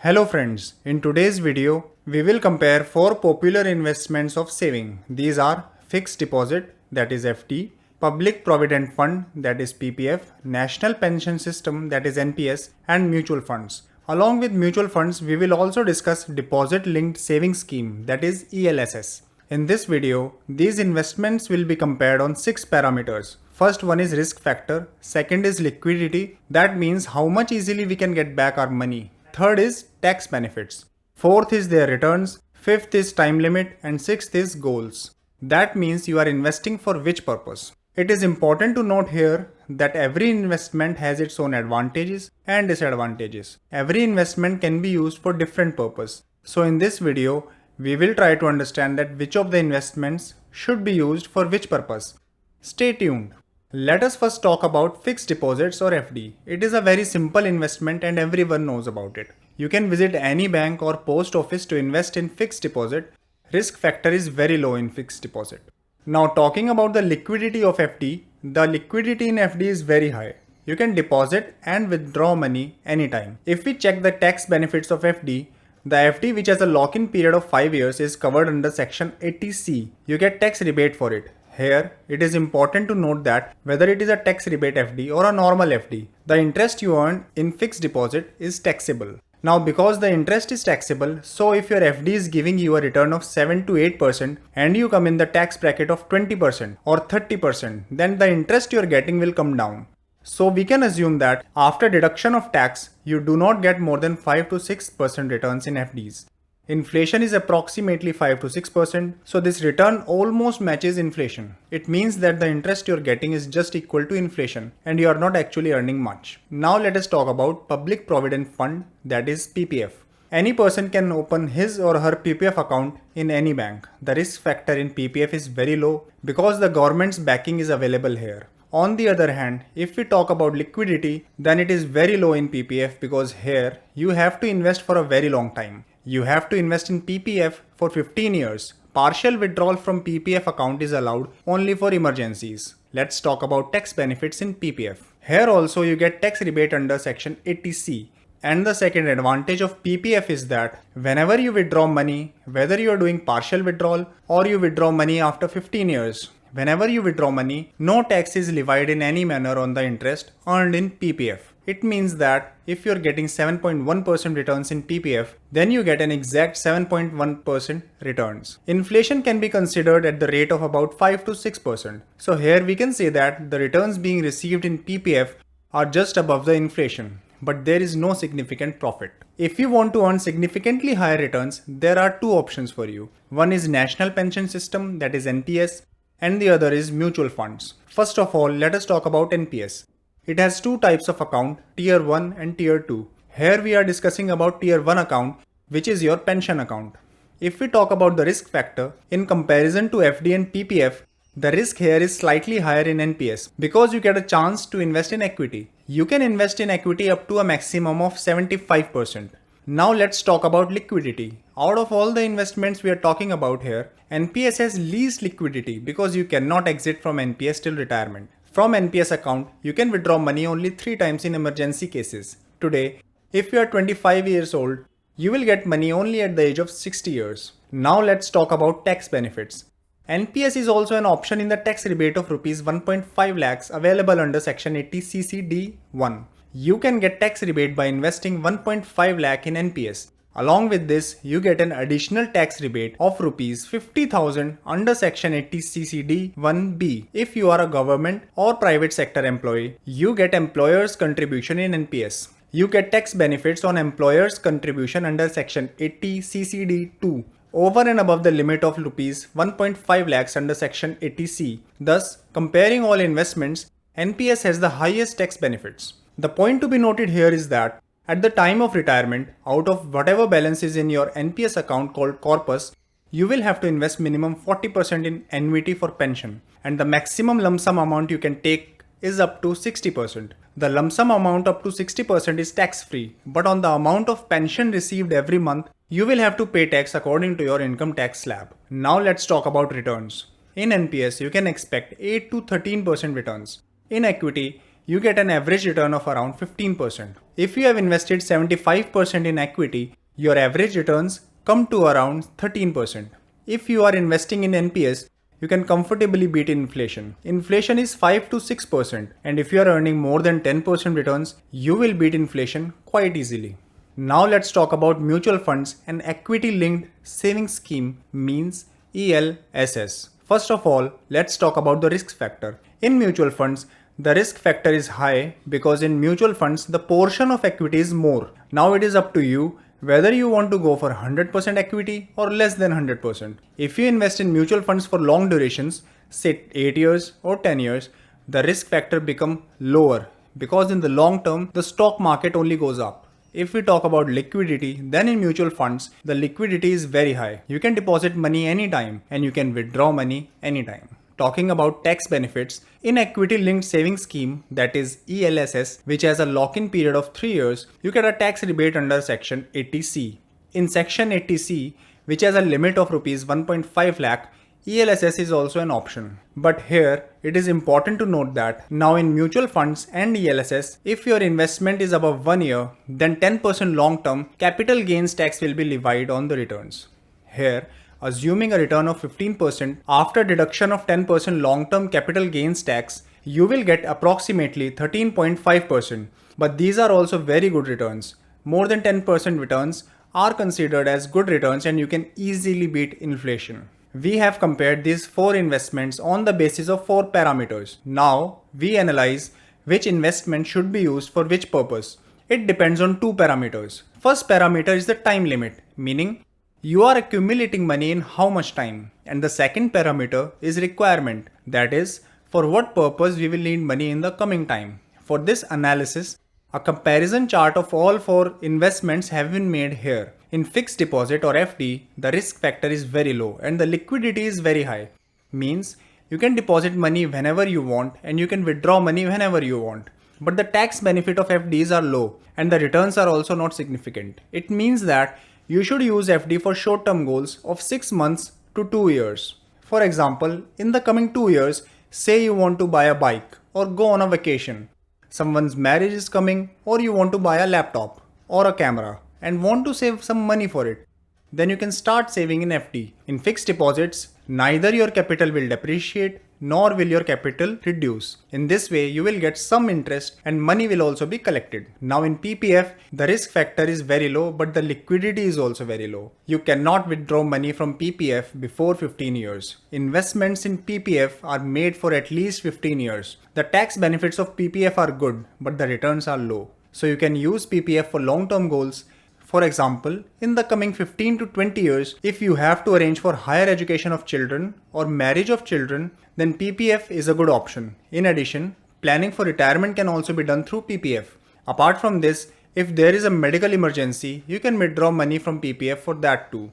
Hello friends, in today's video, we will compare 4 popular investments of saving. These are fixed deposit, that is FD, public provident fund, that is PPF, national pension system, that is NPS, and mutual funds. Along with mutual funds, we will also discuss deposit linked savings scheme, that is ELSS. In this video, these investments will be compared on 6 parameters. First one is risk factor, second is liquidity, that means how much easily we can get back our money. Third is tax benefits. Fourth is their returns. Fifth is time limit. And sixth is goals. That means you are investing for which purpose. It is important to note here that every investment has its own advantages and disadvantages. Every investment can be used for different purpose. So in this video, we will try to understand that which of the investments should be used for which purpose. Stay tuned. Let us first talk about fixed deposits or FD. It is a very simple investment and everyone knows about it. You can visit any bank or post office to invest in fixed deposit. Risk factor is very low in fixed deposit. Now talking about the liquidity of FD, the liquidity in FD is very high. You can deposit and withdraw money anytime. If we check the tax benefits of FD, the FD which has a lock-in period of 5 years is covered under section 80C. You get tax rebate for it. Here, it is important to note that whether it is a tax rebate FD or a normal FD, the interest you earn in fixed deposit is taxable. Now because the interest is taxable, so if your FD is giving you a return of 7 to 8% and you come in the tax bracket of 20% or 30%, then the interest you are getting will come down. So we can assume that after deduction of tax, you do not get more than 5 to 6% returns in FDs. Inflation is approximately 5 to 6%, so this return almost matches inflation. It means that the interest you're getting is just equal to inflation and you are not actually earning much. Now let us talk about Public Provident Fund, that is PPF. Any person can open his or her PPF account in any bank. The risk factor in PPF is very low because the government's backing is available here. On the other hand, if we talk about liquidity, then it is very low in PPF because here you have to invest for a very long time. You have to invest in PPF for 15 years. Partial withdrawal from PPF account is allowed only for emergencies. Let's talk about tax benefits in PPF. Here also you get tax rebate under section 80C. And the second advantage of PPF is that whenever you withdraw money, whether you are doing partial withdrawal or you withdraw money after 15 years, whenever you withdraw money, no tax is levied in any manner on the interest earned in PPF. It means that if you're getting 7.1% returns in PPF, then you get an exact 7.1% returns. Inflation can be considered at the rate of about 5 to 6%. So here we can say that the returns being received in PPF are just above the inflation, but there is no significant profit. If you want to earn significantly higher returns, there are two options for you. One is National Pension System, that is NPS, and the other is mutual funds. First of all, let us talk about NPS. It has two types of account, Tier 1 and Tier 2. Here we are discussing about Tier 1 account, which is your pension account. If we talk about the risk factor, in comparison to FD and PPF, the risk here is slightly higher in NPS because you get a chance to invest in equity. You can invest in equity up to a maximum of 75%. Now let's talk about liquidity. Out of all the investments we are talking about here, NPS has least liquidity because you cannot exit from NPS till retirement. From NPS account, you can withdraw money only 3 times in emergency cases. Today, if you are 25 years old, you will get money only at the age of 60 years. Now let's talk about tax benefits. NPS is also an option in the tax rebate of Rs 1.5 lakhs available under section 80CCD1. You can get tax rebate by investing 1.5 lakh in NPS. Along with this, you get an additional tax rebate of Rs 50,000 under section 80CCD1B. If you are a government or private sector employee, you get employer's contribution in NPS. You get tax benefits on employer's contribution under section 80CCD2 over and above the limit of Rs 1.5 lakhs under section 80C. Thus, comparing all investments, NPS has the highest tax benefits. The point to be noted here is that at the time of retirement, out of whatever balance is in your NPS account called corpus, you will have to invest minimum 40% in annuity for pension, and the maximum lump sum amount you can take is up to 60%. The lump sum amount up to 60% is tax free, but on the amount of pension received every month, you will have to pay tax according to your income tax slab. Now let's talk about returns. In NPS, you can expect 8 to 13% returns. In equity, you get an average return of around 15%. If you have invested 75% in equity, your average returns come to around 13%. If you are investing in NPS, you can comfortably beat inflation. Inflation is 5 to 6%, and if you are earning more than 10% returns, you will beat inflation quite easily. Now let's talk about mutual funds and equity linked savings scheme, means ELSS. First of all, let's talk about the risk factor. In mutual funds, the risk factor is high because in mutual funds, the portion of equity is more. Now it is up to you whether you want to go for 100% equity or less than 100%. If you invest in mutual funds for long durations, say 8 years or 10 years, the risk factor becomes lower because in the long term, the stock market only goes up. If we talk about liquidity, then in mutual funds, the liquidity is very high. You can deposit money anytime and you can withdraw money anytime. Talking about tax benefits, in equity linked savings scheme, that is ELSS, which has a lock-in period of 3 years, you get a tax rebate under section 80C. In section 80C, which has a limit of rupees 1.5 lakh, ELSS is also an option. But here, it is important to note that now in mutual funds and ELSS, if your investment is above 1 year, then 10% long-term capital gains tax will be levied on the returns. Here, assuming a return of 15% after deduction of 10% long-term capital gains tax, you will get approximately 13.5%. But these are also very good returns. More than 10% returns are considered as good returns and you can easily beat inflation. We have compared these 4 investments on the basis of 4 parameters. Now we analyze which investment should be used for which purpose. It depends on 2 parameters. First parameter is the time limit, meaning you are accumulating money in how much time, and the second parameter is requirement, that is, for what purpose we will need money in the coming time. For this analysis, a comparison chart of all 4 investments have been made here. In fixed deposit or FD, the risk factor is very low and the liquidity is very high. Means you can deposit money whenever you want and you can withdraw money whenever you want. But the tax benefit of FDs are low and the returns are also not significant. It means that you should use FD for short-term goals of 6 months to 2 years. For example, in the coming 2 years, say you want to buy a bike or go on a vacation. Someone's marriage is coming or you want to buy a laptop or a camera and want to save some money for it. Then you can start saving in FD. In fixed deposits, neither your capital will depreciate nor will your capital reduce. In this way, you will get some interest and money will also be collected. Now in PPF, the risk factor is very low but the liquidity is also very low. You cannot withdraw money from PPF before 15 years. Investments in PPF are made for at least 15 years. The tax benefits of PPF are good but the returns are low. So you can use PPF for long-term goals. For example, in the coming 15 to 20 years, if you have to arrange for higher education of children or marriage of children, then PPF is a good option. In addition, planning for retirement can also be done through PPF. Apart from this, if there is a medical emergency, you can withdraw money from PPF for that too.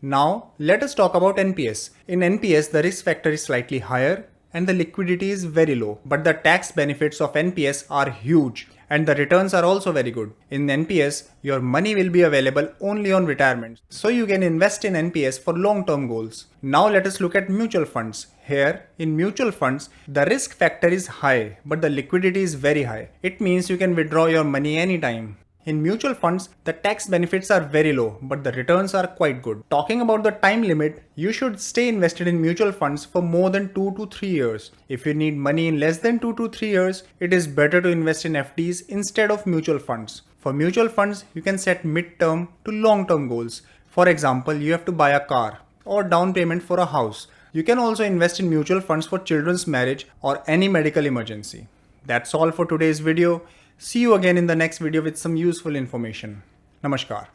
Now, let us talk about NPS. In NPS, the risk factor is slightly higher and the liquidity is very low, but the tax benefits of NPS are huge and the returns are also very good. In NPS, your money will be available only on retirement, so you can invest in NPS for long-term goals. Now let us look at mutual funds. Here, in mutual funds, the risk factor is high, but the liquidity is very high. It means you can withdraw your money anytime. In mutual funds, the tax benefits are very low, but the returns are quite good. Talking about the time limit, you should stay invested in mutual funds for more than 2 to 3 years. If you need money in less than 2 to 3 years, it is better to invest in FDs instead of mutual funds. For mutual funds, you can set mid-term to long-term goals. For example, you have to buy a car or down payment for a house. You can also invest in mutual funds for children's marriage or any medical emergency. That's all for today's video. See you again in the next video with some useful information. Namaskar.